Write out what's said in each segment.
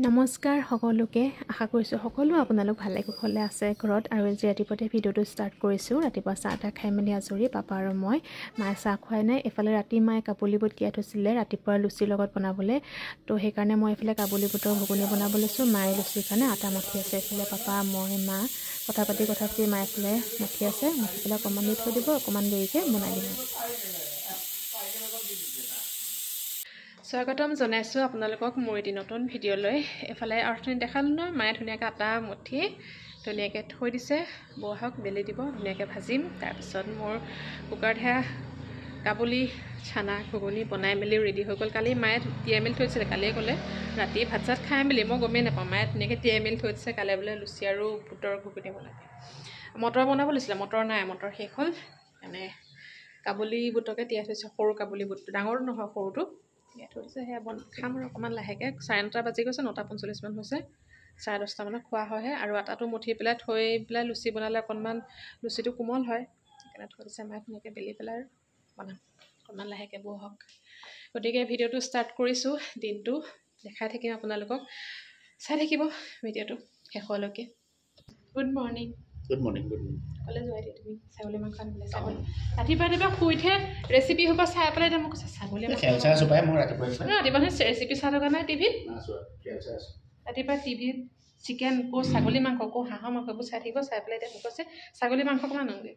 নমস্কাৰ সকলোকে আশা কৰিছোঁ সকলো আপোনালোক ভালে কুশলে আছে ঘৰত আৰু আজি ৰাতিপুৱাতে ভিডিঅ'টো ষ্টাৰ্ট কৰিছোঁ ৰাতিপুৱা চাহ তাহ খাই মেলি আজৰি পাপা আৰু মই মায়ে চাহ খুৱাই নাই এফালে ৰাতি মায়ে কাবুলী বুট তিয়াই থৈছিলে ৰাতিপুৱা লুচিৰ লগত বনাবলৈ তো সেইকাৰণে মই এফালে কাবুলী বুটৰ ঘুগুনি বনাব লৈছোঁ মায়ে লুচিৰ কাৰণে আটা মঠি আছে এফালে পাপা মই মা কথা পাতি মায়ে এফালে মঠি আছে মঠি পেলাই অকণমান দি থৈ দিব অকণমান দেৰিকৈ বনাই দিব স্বাগতম জনাইছোঁ আপোনালোকক মোৰ এটি নতুন ভিডিঅ'লৈ এফালে অৰ্থনি দেখালোঁ নহয় মায়ে ধুনীয়াকৈ আটা মঠি ধুনীয়াকৈ থৈ দিছে বহাওক বেলি দিব ধুনীয়াকৈ ভাজিম তাৰপিছত মোৰ কুকাৰত সেয়া কাবুলী চানা ঘুগুনি বনাই মেলি ৰেডি হৈ গ'ল কালি মায়ে তিয়াই মেলি থৈছিলে কালিয়ে ক'লে ৰাতি ভাত চাত খাই মেলি মই গমেই নাপাওঁ মায়ে ধুনীয়াকৈ তিয়াই মেলি থৈ দিছে কালি বোলে লুচি আৰু বুটৰ ঘুগুনি বনালে মটৰ বনাব লৈছিলে মটৰ নাই মটৰ শেষ হ'ল মানে কাবুলী বুটকে তিয়াই থৈছে সৰু কাবুলী বুটটো ডাঙৰটো নহয় সৰুটো তিয়াই থৈ দিছে সেয়া খাম আৰু অকণমান লাহেকৈ 9:30 বাজি গৈছে 9:45 মান হৈছে 10:30 মানত খোৱা হয়হে আৰু আটাটো মঠি পেলাই থৈ পেলাই লুচি বনালে অকণমান লুচিটো কোমল হয় সেইকাৰণে থৈ দিছে মায়ে ধুনীয়াকৈ বেলি পেলাই আৰু বনাম অকণমান লাহেকৈ বহক গতিকে ভিডিঅ'টো ষ্টাৰ্ট কৰিছোঁ দিনটো দেখাই থাকিম আপোনালোকক চাই থাকিব ভিডিঅ'টো শেষলৈকে গুড মৰ্ণিং কলেজ যোৱাই দিয়া তুমি ছাগলী মাংস আনিবলৈ ছাগলী ৰাতিপুৱা শুই উঠে ৰেচিপি হ'ব চাই পেলাই মোক কৈছে ছাগলী ৰাতিপুৱা ৰেচিপি চাই থকা নাই টিভিত ৰাতিপুৱা টিভিত চিকেন ক'ৰ ছাগলী মাংস ক'ৰ হাঁহৰ মাংস এইবোৰ চাই থাকিব চাই পেলাই এতিয়া মোক কৈছে ছাগলী মাংস অকণমান আনোগৈ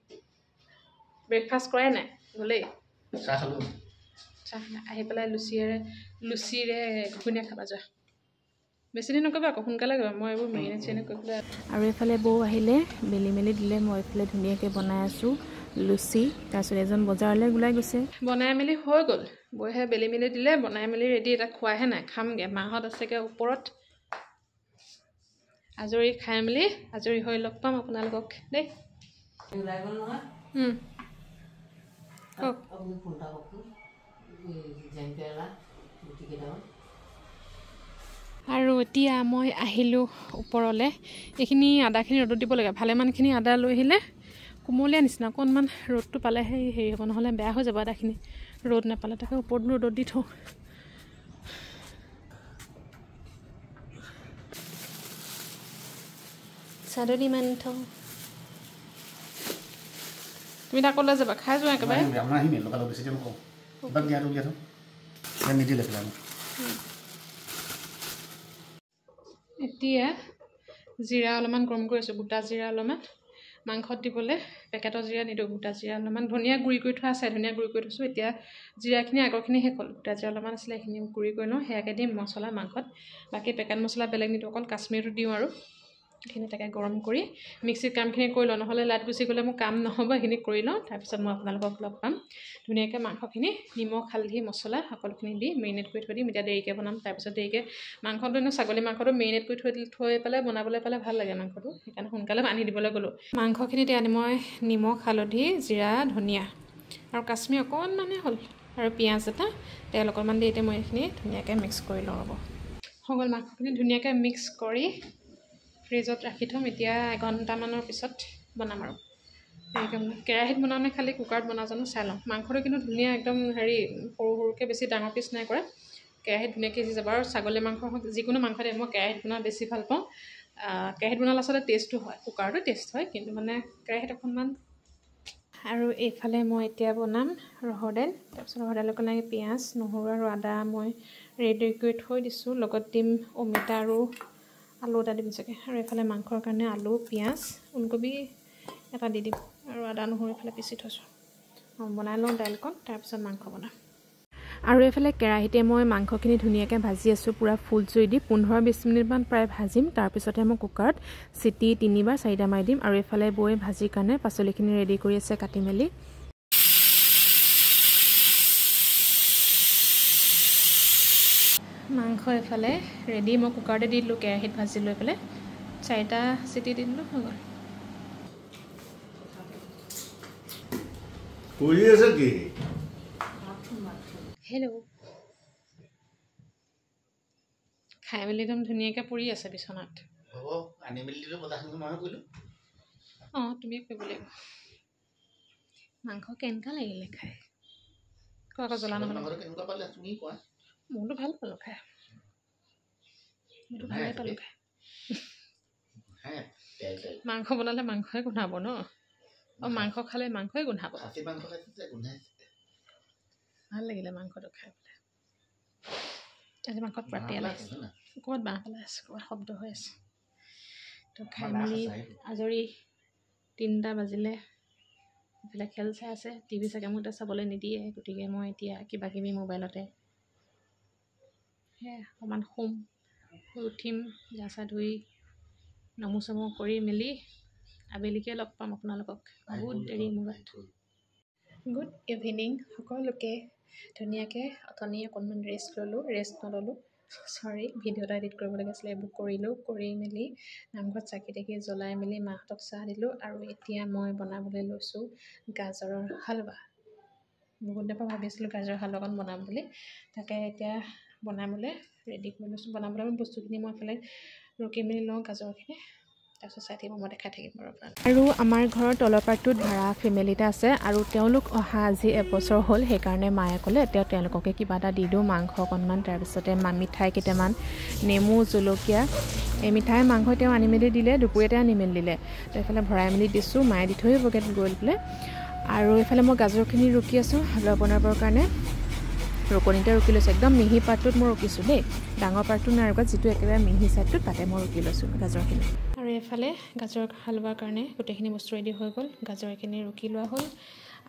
ব্ৰেকফাষ্ট কৰাই নাই গ'লেই চাহ আহি পেলাই লুচিৰে ঘুগুনীয়ে খাবা যোৱা বেছি দিন নকৰিবা আকৌ সোনকালে কৰিবা মই এইবোৰ মেৰিনেট চেৰিনেট কৰি পেলাই আৰু এইফালে বৌ আহিলে বেলি মেলি দিলে মই এইফালে ধুনীয়াকৈ বনাই আছোঁ লুচি তাৰপিছত এজন বজাৰলৈ ওলাই গৈছে বনাই মেলি হৈ গ'ল বৌহে বেলি মেলি দিলে বনাই মেলি ৰেডি এটা খোৱাহে নাই খামগৈ মাহঁত আছেগৈ ওপৰত আজৰি খাই মেলি আজৰি হৈ লগ পাম আপোনালোকক দেই আৰু এতিয়া মই আহিলোঁ ওপৰলৈ এইখিনি আদাখিনি ৰ'দত দিব লাগে ভালেমানখিনি আদা লৈ আহিলে কোমলীয়া নিচিনা অকণমান ৰ'দটো পালেহে হেৰি হ'ব নহ'লে বেয়া হৈ যাব আদাখিনি ৰ'দ নাপালে তাকে ওপৰত ৰ'দত দি থওঁ চাদনী মান থওঁ তুমি তাক ক'লৈ যাবা খাই যোৱা একেবাৰে এতিয়া জিৰা অলপমান গৰম কৰি আছোঁ গোটা জিৰা অলপমান মাংসত দিবলৈ পেকেটৰ জিৰা নিদিওঁ গোটা জিৰা অলপমান ধনিয়া গুড়ি কৰি থোৱা আছে ধনিয়া গুড়ি কৰি থৈছোঁ এতিয়া জিৰাখিনি আগৰখিনি শেষ হ'ল গোটা জিৰা অলপমান আছিলে সেইখিনি গুড়ি কৰি লওঁ সেয়াকৈ দিম মছলা মাংসত বাকী পেকেট মছলা বেলেগ নিদিওঁ অকল কাশ্মীৰটো দিওঁ আৰু এইখিনি তাকে গৰম কৰি মিক্সিত কামখিনি কৰি লওঁ নহ'লে লাইট গুচি গ'লে মোৰ কাম নহ'ব সেইখিনি কৰি লওঁ তাৰপিছত মই আপোনালোকক লগ পাম ধুনীয়াকৈ মাংসখিনি নিমখ হালধি মছলা সকলোখিনি দি মেৰিনেট কৰি থৈ দিম এতিয়া দেৰিকৈ বনাম তাৰপিছত দেৰিকৈ মাংসটো এনেও ছাগলী মাংসটো মেৰিনেট কৰি থৈ পেলাই বনাবলৈ পালে ভাল লাগে মাংসটো সেইকাৰণে সোনকালে আনি দিবলৈ গ'লোঁ মাংসখিনিত আনি মই নিমখ হালধি জিৰা ধনিয়া আৰু কাশ্মীৰ অকণমানে হ'ল আৰু পিঁয়াজ এটা তেল অকণমান দি এতিয়া মই এইখিনি ধুনীয়াকৈ মিক্স কৰি লওঁ ৰ'ব হৈ গ'ল মাংসখিনি ধুনীয়াকৈ মিক্স কৰি ফ্ৰিজত ৰাখি থ'ম এতিয়া এঘণ্টামানৰ পিছত বনাম আৰু কেৰাহীত বনাওঁ নে খালি কুকাৰত বনাওঁ জানো চাই লওঁ মাংসটো কিন্তু ধুনীয়া একদম হেৰি সৰু সৰুকৈ বেছি ডাঙৰ পিচ নাই কৰা কেৰাহীত ধুনীয়াকৈ সিজি যাব আৰু ছাগলী মাংস হওক যিকোনো মাংস দিয়ে মই কেৰাহীত বনোৱা বেছি ভাল পাওঁ কেৰাহীত বনালে আচলতে টেষ্টটো হয় কুকাৰটো টেষ্ট হয় কিন্তু মানে কেৰাহীত অকণমান আৰু এইফালে মই এতিয়া বনাম ৰহৰ দাইল তাৰপিছত ৰহৰ দাইলৰ কাৰণে পিঁয়াজ নহৰু আৰু আদা মই ৰেডি কৰি থৈ দিছোঁ লগত দিম অমিতা আৰু আলু এটা দিম চাগে আৰু এইফালে মাংসৰ কাৰণে আলু পিঁয়াজ ওলকবি এটা দি দিম আৰু আদা নহৰু এইফালে পিচি থৈছোঁ বনাই লওঁ দাইলকণ তাৰপিছত মাংস বনাম আৰু এইফালে কেৰাহীতে মই মাংসখিনি ধুনীয়াকৈ ভাজি আছোঁ পূৰা ফুল জুই দি 15-20 মিনিটমান প্ৰায় ভাজিম তাৰপিছতে মই কুকাৰত চিটি 3 বা 4টা মাৰি দিম আৰু এইফালে বৈ ভাজিৰ কাৰণে পাচলিখিনি ৰেডি কৰি আছে কাটি মেলি মাংস এইফালে ৰেডি মই কুকাৰতে দি দিলোঁ কেৰাহীত ভাজি লৈ পেলাই 4টা চিটি দি দিলোঁ হৈ গ'ল হেল্ল' খাই মেলি একদম ধুনীয়াকৈ পৰি আছে বিচনাত অঁ তুমি কৰিব লাগিব মাংস কেনেকুৱা লাগিলে খাই আকৌ জ্বলা নহ'লে মোৰতো ভাল পালোঁ খাই এইটো ভালেই পালোঁ খাই মাংস বনালে মাংসই গোন্ধাব ন মাংস খালে মাংসই গোন্ধাব ভাল লাগিলে মাংসটো খাই পেলাই আজি মাংসত পুৰা তেল আহিছে ক'ৰবাত বাঁহ পেলাই আছে ক'ৰবাত শব্দ হৈ আছে তো খাই মেলি আজৰি 3টা বাজিলে এইফালে খেল চাই আছে টিভি চাগে মোক এতিয়া চাবলৈ নিদিয়ে গতিকে মই এতিয়া কিবা কিবি মোবাইলতে সেয়া অকণমান শুম উঠিম গা চা ধুই নমু চমু কৰি মেলি আবেলিকে লগ পাম আপোনালোকক বহুত দেৰি মূৰত গুড ইভিনিং সকলোকে ধুনীয়াকৈ অথনি অকণমান ৰেষ্ট নল'লোঁ চৰি ভিডিঅ' এটা এডিট কৰিবলগীয়া আছিলে এইবোৰ কৰিলোঁ কৰি মেলি নামঘৰত চাকি তাকি জ্বলাই মেলি মাহঁতক চাহ দিলোঁ আৰু এতিয়া মই বনাবলৈ লৈছোঁ গাজৰৰ হালৱা বহুত দিনৰ পৰা ভাবি আছিলোঁ গাজৰৰ হালৱাকণ বনাম বুলি তাকে এতিয়া বনাবলৈ ৰেডি কৰি লৈছোঁ বনাবলৈ বস্তুখিনি মই এইফালে ৰুকি মেলি লওঁ গাজৰখিনি তাৰপিছত চাই থাকিব মই দেখাই থাকিম বাৰু আৰু আমাৰ ঘৰৰ তলৰ পাৰ্টটোত ভাড়া ফেমিলি এটা আছে আৰু তেওঁলোক অহা আজি এবছৰ হ'ল সেইকাৰণে মায়ে ক'লে তেওঁলোককে কিবা এটা দি দিওঁ মাংস অকণমান তাৰপিছতে মিঠাই কেইটামান নেমু জলকীয়া এই মিঠাই মাংস তেওঁ আনি মেলি দিলে দুপৰীয়াতে আনি মেলি দিলে তো এইফালে ভৰাই মেলি দিছোঁ মায়ে দি থৈ বগেত গৈ পেলাই আৰু এইফালে মই গাজৰখিনি ৰুকি আছোঁ হালৱা বনাবৰ কাৰণে ৰুকনিতে ৰুকি লৈছোঁ একদম মিহি পাৰ্টটোত মই ৰুকিছোঁ দেই ডাঙৰ পাৰ্টটো নাই ৰুকাত যিটো একেবাৰে মিহি চাইডটোত তাতে মই ৰুকি লৈছোঁ গাজৰখিনি আৰু এইফালে গাজৰ হালৱাৰ কাৰণে গোটেইখিনি বস্তু ৰেডি হৈ গ'ল গাজৰখিনি ৰুকি লোৱা হ'ল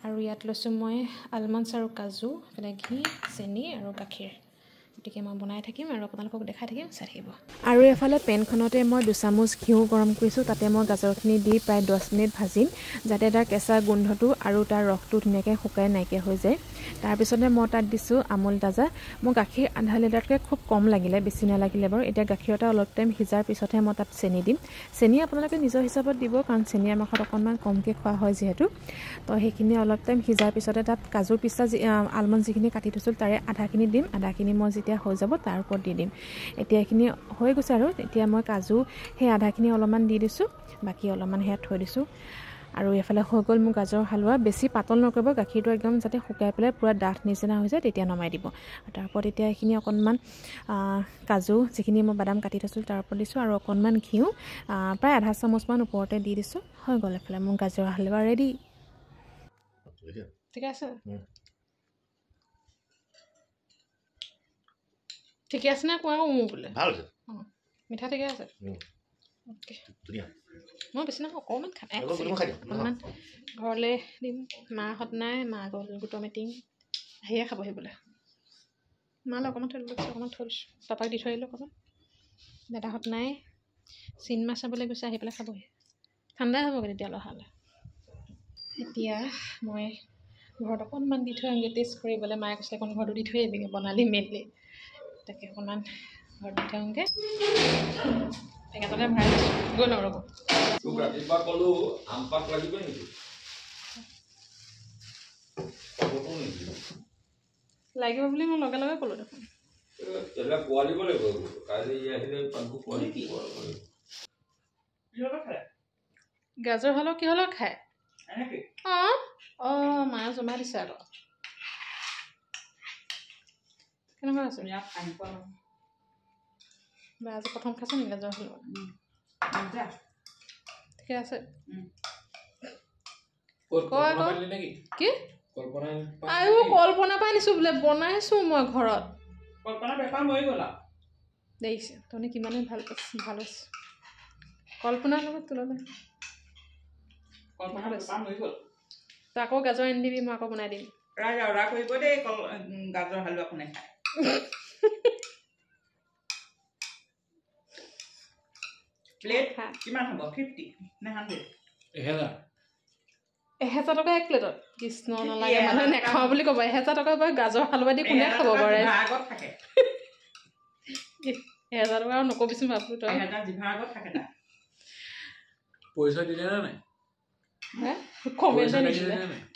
আৰু ইয়াত লৈছোঁ মই আলমণ্ডছ আৰু কাজু এইফালে ঘি চেনি আৰু গাখীৰ গতিকে মই বনাই থাকিম আৰু আপোনালোকক দেখাই থাকিম চাই থাকিব আৰু এফালে পেনখনতে মই 2 চামুচ ঘিউ গৰম কৰিছোঁ তাতে মই গাজৰখিনি দি প্ৰায় 10 মিনিট ভাজিম যাতে তাৰ কেঁচা গোন্ধটো আৰু তাৰ ৰসটো ধুনীয়াকৈ শুকাই নাইকিয়া হৈ যায় তাৰপিছতে মই তাত দিছোঁ আমুল তাজা মই গাখীৰ আধা লিটাৰতকৈ খুব কম লাগিলে বেছি নালাগিলে বাৰু এতিয়া গাখীৰ এটা অলপ টাইম সিজাৰ পিছতহে মই তাত চেনি দিম চেনি আপোনালোকে নিজৰ হিচাপত দিব কাৰণ চেনি আমাৰ ঘৰত অকণমান কমকৈ খোৱা হয় যিহেতু তো সেইখিনি অলপ টাইম সিজাৰ পিছতে তাত কাজু পিস্তা আলমণ্ড যিখিনি কাটি থৈছোঁ তাৰে আধাখিনি দিম আধাখিনি মই যেতিয়া হৈ যাব তাৰ ওপৰত দি দিম এতিয়া এইখিনি হৈ গৈছে আৰু এতিয়া মই কাজু সেই আধাখিনি অলপমান দি দিছোঁ বাকী অলপমান সেয়া থৈ দিছোঁ আৰু এফালে হৈ গ'ল মোৰ গাজৰ হালৱা বেছি পাতল নকৰিব গাখীৰটো একদম যাতে শুকাই পেলাই পূৰা ডাঠ নিচিনা হৈ যায় তেতিয়া নমাই দিব তাৰ ওপৰত এতিয়া এইখিনি অকণমান কাজু যিখিনি মই বাদাম কাটি থৈছোঁ তাৰ ওপৰত দিছোঁ আৰু অকণমান ঘিউ প্ৰায় আধা চামুচমান ওপৰতে দি দিছোঁ হৈ গ'ল এফালে মোৰ গাজৰ হালৱা ৰেডি ঠিক আছে ঠিকে আছে না কোৱা বোলে ভাল আছে মিঠা ঠিকে আছে অ'কে মই বেছি নহয় অকণমান খাম অকণমান ঘৰলৈ দিম মাহঁত নাই মা গ'ল গোটৰ মিটিং আহিয়ে খাবহি বোলে মালৈ অকণমান থৈ দিলোঁ অকণমান থৈ দিছোঁ পাপাক দি থৈ আহিলোঁ অকণমান দাদাহঁত নাই চিনেমা চাবলৈ গৈছে আহি পেলাই খাবহি ঠাণ্ডাই হ'বগৈ তেতিয়ালৈ অহালৈ এতিয়া মই ঘৰত অকণমান দি থৈ আহোঁগৈ টেষ্ট কৰিবলৈ মায়ে কৈছে অকণ ঘৰটো দি থৈ আহিবিগৈ বনালি মেলি তাকে অকণমান ঘৰত দি থৈ আহোঁগৈ পেকেটতে ভৰাই দিছোঁ গৈ লওঁ ৰ'ব লাগিব বুলি মই লগে লগে ক'লোঁ দেখোন গাজৰ হালৱা কি হ'লেও খায় অঁ অঁ মায়ে জমা দিছে আকৌ কেনেকুৱা আছে আজি প্ৰথম খাইছে নেকি গাজৰ হালৱা ঠিকে আছে কি আয়ো কল্পনা পাই নিছোঁ বোলে বনাইছোঁ মই ঘৰত দেখিছে তহঁতে কিমানে ভাল হৈছে কল্পনাৰ লগত তুলনা তই আকৌ গাজৰ আনি দিবি মই আকৌ বনাই দিম কৰিব দেই গাজৰ হালৱা কোনে খায় প্লেট কিমান হ'ব 50 নে 100 1000 টকা এক প্লেটত কৃষ্ণ নালাগে মানুহে নেখাওঁ বুলি ক'ব 1000 টকা বাৰু গাজৰ হালৱা দি কোনে খাব পাৰে 1000 টকা আৰু নকবিচোন ভাবো তই পইচা দিলে নে নাই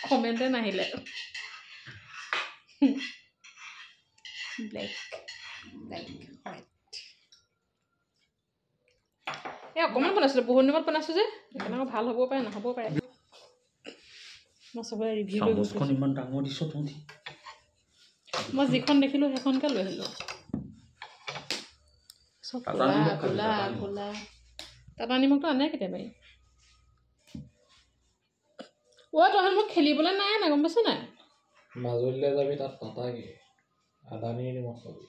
কমেণ্টে নাহিলে ব্লেক হোৱাইট এই অকণমান বনাইছিলোঁ বহুত দিনত বনাইছোঁ যে সেইকাৰণে ভাল হ'বও পাৰে নহ'বও পাৰে মই চবৰে ৰিভিউ লৈ গৈছোঁ ইমান ডাঙৰ দিছ তুমি মই যিখন দেখিলোঁ সেইখনকে লৈ আহিলোঁ চব ক'লা টাটা নিমখটো আনে কেতিয়াবা তহঁত মোক খেলিবলৈ নাই না গম পাইছ নাই মাজুলীলৈ যাবি তাত টাটা কি আদানী নিমখ পাবি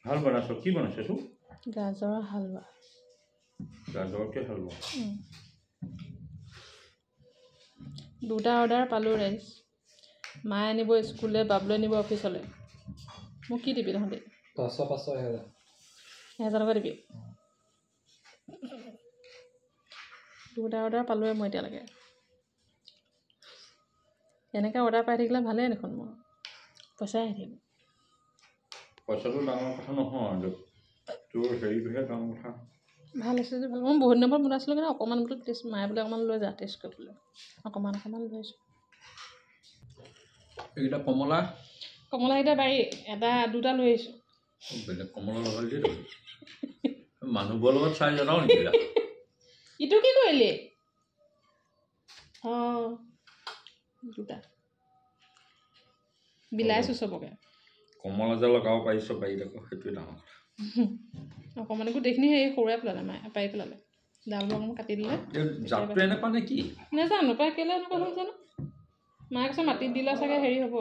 ভাল বনাইছ কি বনাইছ তো গাজৰৰ হালৱা গাজৰকে হালৱা দুটা অৰ্ডাৰ পালোঁ ৰাইজ মায়ে আনিব স্কুললৈ বাবুলৈ নিব অফিচলৈ মোক কি দিবি তহঁতি 1000 টকা দিবি দুটা অৰ্ডাৰ পালোঁৱে মই এতিয়ালৈকে এনেকৈ অৰ্ডাৰ পাই থাকিলে ভালেই দেখোন মই পইচাই আহি থাকিব পইচাটো ডাঙৰ কথা নহয় তোৰ হেৰিটোহে ডাঙৰ কথা ভাল আছে যে ভাল মই বহুত দিনৰ পৰা বনাইছিলোঁ কিন্তু অকণমান বোলো টেষ্ট মায়ে বোলে অকণমান লৈ যা টেষ্ট কৰিবলৈ অকণমান লৈ আহিছোঁ এইকেইটা কমলাকেইটা বাৰী দুটা লৈ আহিছোঁ বেলেগ কমলা লগাই দিয়ে মানুহবোৰৰ লগত চাই জানাও নেকি ইটো কি কৰিলি দুটা বিলাইছোঁ চবকে কমলা যে লগাব পাৰিছ বাৰীত আকৌ সেইটোৱে ডাঙৰ কথা অকণমান গোটেইখিনি সেই সৰুৱে পেলালে মায়ে পাৰি পেলালে ডালবোৰ অকণমান কাটি দিলে জাতটো এনেকুৱা নে কি নেজানো পাই কেলৈ এনেকুৱা হ'ল জানো মায়ে কৈছে মাটিত দিলে চাগে হেৰি হ'ব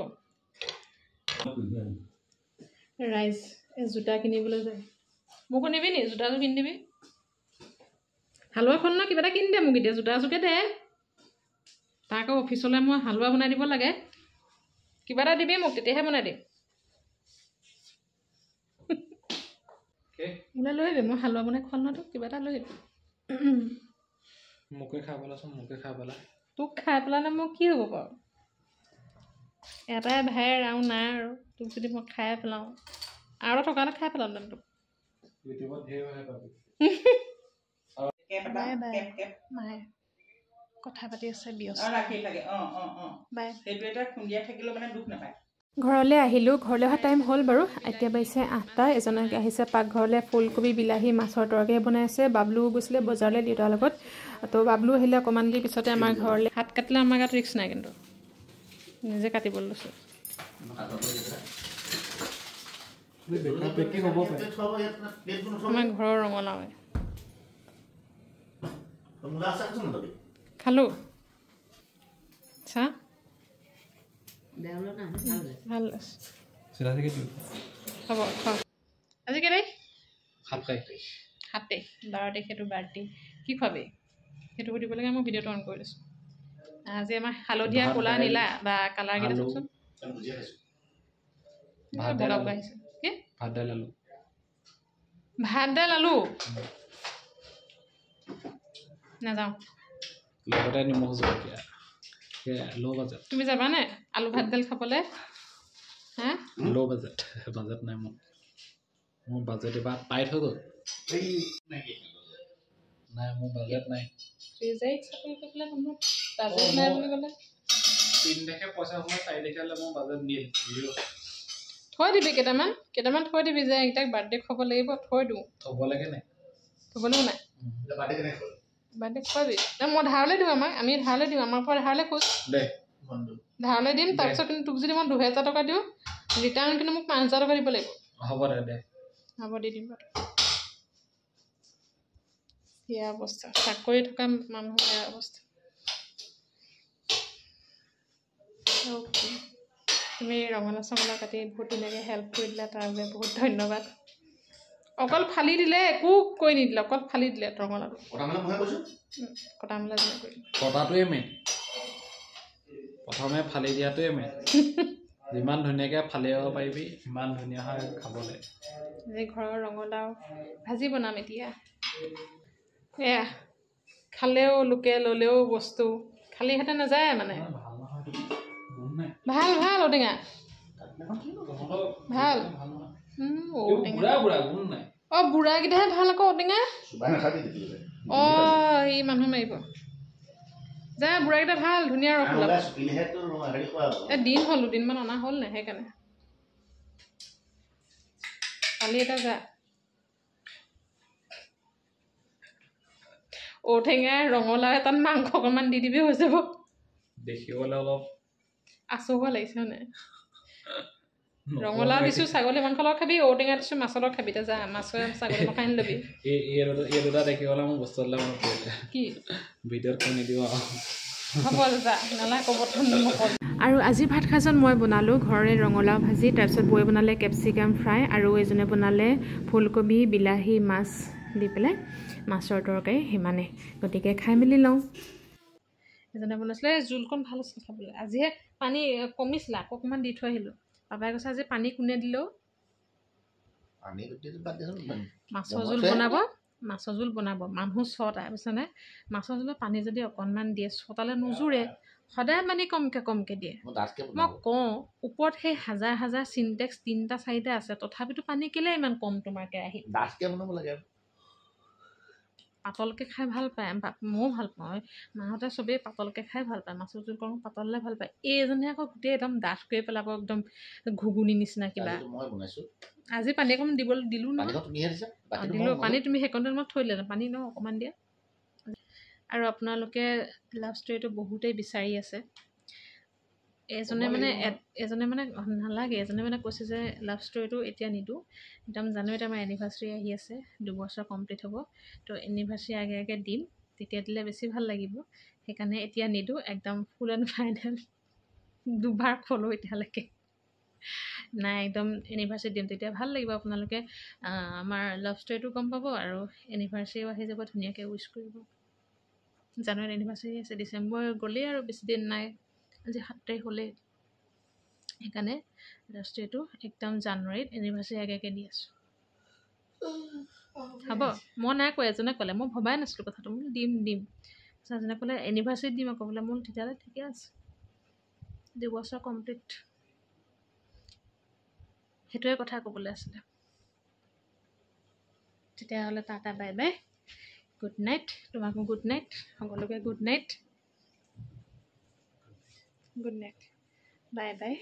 ৰাইজ এই জোতা কিনিবলৈ যায় মোকো নিবি নি জোতাযোৰ কিনি দিবি হালোৱাখন না কিবা এটা কিনি দে মোক এতিয়া জোতাযোৰকে দে তাক আকৌ অফিচলৈ মই হালোৱা বনাই দিব লাগে কিবা এটা দিবি মোক তেতিয়াহে বনাই দিম মোলৈ লৈ আহিবি মই হালোৱা বনাই খোৱাল নহয় তোক কিবা এটা লৈ আহিবি মোকে খাই পেলা তোক খাই পেলালে মোক কি হ'ব বাৰু এটাই ভাই আৰু নাই আৰু তোক যদি মই খাই পেলাওঁ আৰু থকা হ'লে খাই পেলাম তোক ইউটিউবত ধেৰ পাবি মায়ে কথা পাতি আছে ঘৰলৈ আহিলোঁ ঘৰলৈ অহা টাইম হ'ল বাৰু এতিয়া বাজিছে 8টা এজনক আহিছে পাকঘৰলৈ ফুলকবি বিলাহী মাছৰ তৰকাৰী বনাই আছে বাবলু গৈছিলে বজাৰলৈ দেউতাৰ লগত তো বাবলু আহিলে অকণমান দেৰি পিছতে আমাৰ ঘৰলৈ হাত কাটিলে আমাৰ গাত ৰিক্স নাই কিন্তু নিজে কাটিবলৈ লৈছোঁ আমাৰ ঘৰৰ ৰঙালাওৱে খালোঁ চাহ ভাল হ'ব খাওঁ আজি কেই তাৰিখ 7 তাৰিখ 12 তাৰিখ সেইটো বাৰ্থডে কি খুৱাবি সেইটো সুধিব লাগে মই ভিডিঅ'টো অন কৰি লৈছোঁ আজি আমাৰ হালধীয়া ক'লা নীলা বা কালাৰকেইটা চাওকচোন বগা বগা আহিছে কি ভাত দাইল আলু নাযাওঁ লগতে নিমখ জলকীয়া ল' বাজেট তুমি যাবানে আলু ভাত দাইল খাবলৈ হা ল' বাজেট নাই মোৰ বাজেট এবাৰ টাইট হৈ গ'ল নাই মোৰ বাজেট নাই বাজেট নাই বুলি ক'লে 3 তাৰিখে পইচা সোমাই 4 তাৰিখে হ'লে মোৰ বাজেট নিয়ে থৈ দিবি কেইটামান থৈ দিবি যে এইকেইটাক বাৰ্থডে খুৱাব লাগিব থৈ দিওঁ থ'ব লাগে নাই থ'বলৈও নাই বাৰ্থডে খুৱাবি মই ধাৰলৈ দিওঁ আমি ধাৰলৈ দিওঁ আমাৰ পৰা ধাৰলৈ খোজ ধাৰলৈ দিম তাৰপিছত কিন্তু তোক যদি মই 2000 টকা দিওঁ ৰিটাৰ্ণ কিন্তু মোক 5000 টকা দিব লাগিব হ'ব দি দিম বাৰু সেয়া অৱস্থা চাকৰি থকা মানুহৰ বেয়া অৱস্থা তুমি ৰঙালাও চঙালাও কাটি বহুত ধুনীয়াকৈ হেল্প কৰি দিলা তাৰ বাবে বহুত ধন্যবাদ অকল ফালি দিলে একো কৈ নিদিলে অকল ফালি দিলে ৰঙালাওটো কটা মেলা কটাটোৱে মেইন প্ৰথমে ফালি দিয়াটোৱে মেইন যিমান ধুনীয়াকৈ ফালিব পাৰিবি সিমান ধুনীয়া হয় খাবলৈ এই ঘৰৰ ৰঙালাও ভাজি বনাম এতিয়া এয়া খালেও লোকে ল'লেও বস্তু খালীহাতে নাযায় মানে ভাল ঔটেঙা ভাল বুঢ়াকেইটাহে ভাল আকৌ ঔটেঙা এই মানুহ মাৰিব যা বুঢ়াকেইটা ভাল ধুনীয়া ৰস ওলাব দিন হ'ল 2 দিনমান অনা হ'ল নে সেইকাৰণে কালি এটা যা ঔটেঙা ৰঙালাও এটাত মাংস অকণমান দি দিবি হৈ যাব দেখিবলৈ অলপ আচহুৱা লাগিছে মানে ৰঙালাও দিছোঁ ছাগলী মাংস লগত খাবি ঔটেঙা দিছোঁ মাছৰ লগত খাবি যা মাছ ছাগলী মাংস আনি ল'বি এই দুটা দেখি গ'লে মোৰ বস্তু এটা মনত পৰিলে কি ভিডিঅ'ত কৈ নিদিওঁ হ'ব দাদা নালাগে ক'ব আৰু আজি ভাত সাজত মই বনালোঁ ঘৰৰে ৰঙালাও ভাজি তাৰপিছত বৌয়ে বনালে কেপচিকাম ফ্ৰাই আৰু এজনে বনালে ফুলকবি বিলাহী মাছ দি পেলাই মাছৰ তৰকাৰী সিমানে গতিকে খাই মেলি লওঁ এজনে বনাইছিলে জোলকণ ভাল আছিল খাবলৈ আজিহে পানী কমিছিলে আকৌ অকণমান দি থৈ আহিলোঁ পাপাই কৈছে আজি পানী কোনে দিলেও মাছৰ জোল বনাব মানুহ 6টা বুজিছানে মাছৰ জোলত পানী যদি অকণমান দিয়ে 6টালৈ নোজোৰে সদায় পানী কমকৈ দিয়ে মই কওঁ ওপৰত সেই হাজাৰ হাজাৰ চিনটেক্স 3টা 4টা আছে তথাপিতো পানী কেলে ইমান কম তোমাৰ কেৰাহীত পাতলকৈ খাই ভাল পায় ময়ো ভাল পাওঁ মাহঁতে চবেই পাতলকৈ খাই ভাল পায় মাছৰ জোল কৰো পাতললৈ ভাল পায় এইজনে আকৌ গোটেই একদম ডাঠ কৰি পেলাব একদম ঘুগুনি নিচিনা কিবা আজি পানী অকণমান দিলোঁ নহয় দিলোঁ পানী তুমি সেইকণতে মই থৈ দিলে পানী ন অকণমান দিয়া আৰু আপোনালোকে লাভ ষ্টৰিটো বহুতেই বিচাৰি আছে এজনে মানে নালাগে এজনে মানে কৈছে যে লাভ ষ্টৰিটো এতিয়া নিদিওঁ একদম জানুৱাৰীত আমাৰ এনিভাৰ্চাৰী আহি আছে 2 বছৰ কমপ্লিট হ'ব তো এনিভাৰ্চাৰী আগে দিম তেতিয়া দিলে বেছি ভাল লাগিব সেইকাৰণে এতিয়া নিদিওঁ একদম ফুল এণ্ড ফাইনেল 2বাৰ ক'লোঁ এতিয়ালৈকে নাই একদম এনিভাৰ্চাৰী দিম তেতিয়া ভাল লাগিব আপোনালোকে আমাৰ লাভ ষ্টৰিটো গম পাব আৰু এনিভাৰ্চাৰীও আহি যাব ধুনীয়াকৈ উইচ কৰিব জানুৱাৰীত এনিভাৰ্চাৰী আছে ডিচেম্বৰ গ'লেই আৰু বেছি দিন নাই আজি 7 তাৰিখ হ'লেই সেইকাৰণে লাভ ষ্টৰিটো একদম জানুৱাৰীত এনিভাৰ্চাৰী আগে দি আছোঁ হ'ব মই নাই কোৱা এজনে ক'লে মই ভবাই নাছিলোঁ কথাটো মই দিম এজনে ক'লে এনিভাৰ্চাৰীত দিম আকৌ বোলে মোৰ তেতিয়াহ'লে ঠিকে আছে 2 বছৰ কমপ্লিট সেইটোৱে কথা ক'বলৈ আছিলে তেতিয়াহ'লে tata bye bye good night তোমাকো গুড নাইট সকলোকে গুড নাইট বাই বাই